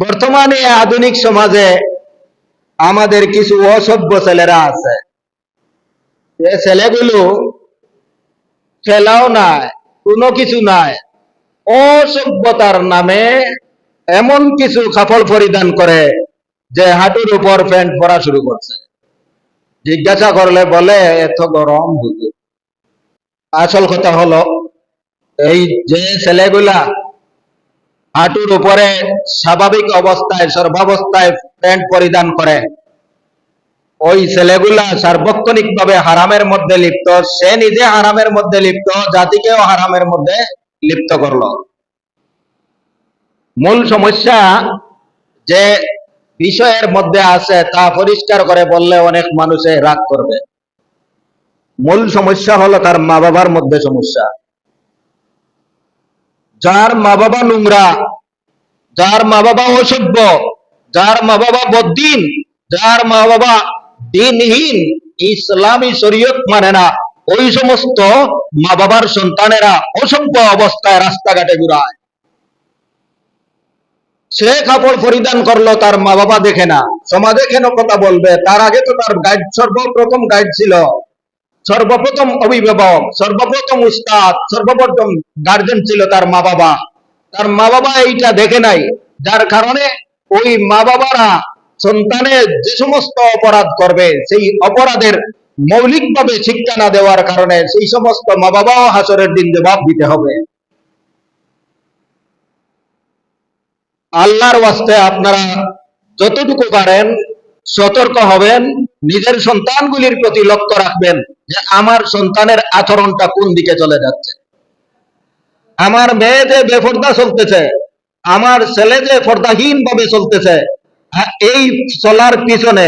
বর্তমানে আধুনিক সমাজে আমাদের কিছু অসভ্য ছেলেরা আছে। এই ছেলেগুলো খেলাও নাই, কোনো কিছু নাই, অসভ্যতার নামে এমন কিছু কাপড় পরিধান করে যে হাঁটুর উপর প্যান্ট পরা শুরু করছে। জিজ্ঞাসা করলে বলে এত গরম হুজুর। আসল কথা হলো এই যে ছেলেগুলা হাঁটুর উপরে স্বাভাবিক অবস্থায় সর্বাবস্থায় প্যান্ট পরিধান করে, ওই ছেলেগুলা সার্বক্ষণিক ভাবে হারামের মধ্যে লিপ্ত। সে নিজে হারামের মধ্যে লিপ্ত, জাতিকেও হারামের মধ্যে লিপ্ত করলো। মূল সমস্যা যে বিষয়ের মধ্যে আছে তা পরিষ্কার করে বললে অনেক মানুষে রাগ করবে। মূল সমস্যা হলো তার মা বাবার মধ্যে সমস্যা। যার মা বাবা নোংরা, যার মা বাবা অসভ্য, যার মা বাবা বদ্দিন, যার মা বাবা দিনহীন, ইসলামী শরীয়ত মানে না, ওই সমস্ত মা বাবার সন্তানেরা অসভ্য অবস্থায় রাস্তাঘাটে ঘুরায়। সে কাপড় পরিধান করলো, তার মা বাবা দেখে না, সমাজে কেন কথা বলবে? তার আগে তো তার গাইড, সর্বপ্রথম গাইড ছিল, সর্বপ্রথম অভিভাবক, সর্বপ্রথম উস্তাদ, সর্বপ্রথম গার্জেন ছিল তার মা বাবা। তার মা বাবা এইটা দেখে নাই, যার কারণে ওই মা বাবারা সন্তানের যে সমস্ত অপরাধ করবে সেই অপরাধের মৌলিকভাবে শিক্ষা না দেওয়ার কারণে সেই সমস্ত মা বাবাও হাসরের দিন জবাব দিতে হবে। আল্লাহর ওয়াস্তে আপনারা যতটুকু পারেন সতর্ক হবেন, নিজের সন্তানগুলির প্রতি লক্ষ্য রাখবেন যে আমার সন্তানের আচরণটা কোন দিকে চলে যাচ্ছে। আমার মেয়ে যে বেপর্দা চলতেছে, আমার ছেলে যে পর্দাহীন ভাবে চলতেছে, এই চলার পিছনে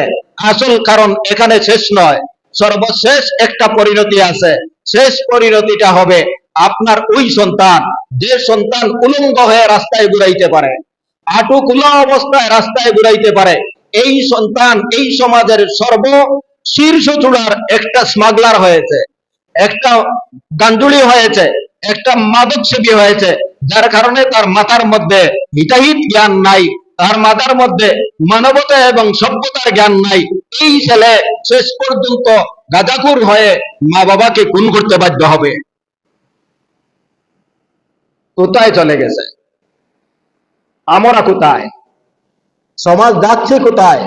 আসল কারণ এখানে শেষ নয়, সর্বশেষ একটা পরিণতি আছে। শেষ পরিণতিটা হবে আপনার ওই সন্তান, যে সন্তান উলঙ্গ হয়ে রাস্তায় ঘুরাইতে পারে, হাঁটু খোলা অবস্থায় রাস্তায় ঘুরাইতে পারে, এই সন্তান এই সমাজের শীর্ষ চূড়ার একটা স্মাগলার হয়েছে, একটা গাঞ্জুলি হয়েছে, একটা মাদক সেবী হয়েছে, যার কারণে তার মাথার মধ্যে হিতাহিত জ্ঞান নাই, তার মাথার মধ্যে মানবতা এবং সভ্যতার জ্ঞান নাই। এই ছেলে শেষ পর্যন্ত গাঁজাখোর হয়ে মা বাবাকে খুন করতে বাধ্য হবে। কোথায় চলে গেছে? আমরা কোথায়? সমাজ যাচ্ছে কোথায়?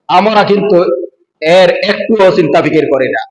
আমরা কিন্তু এর একটুও চিন্তা ফিকির করি না।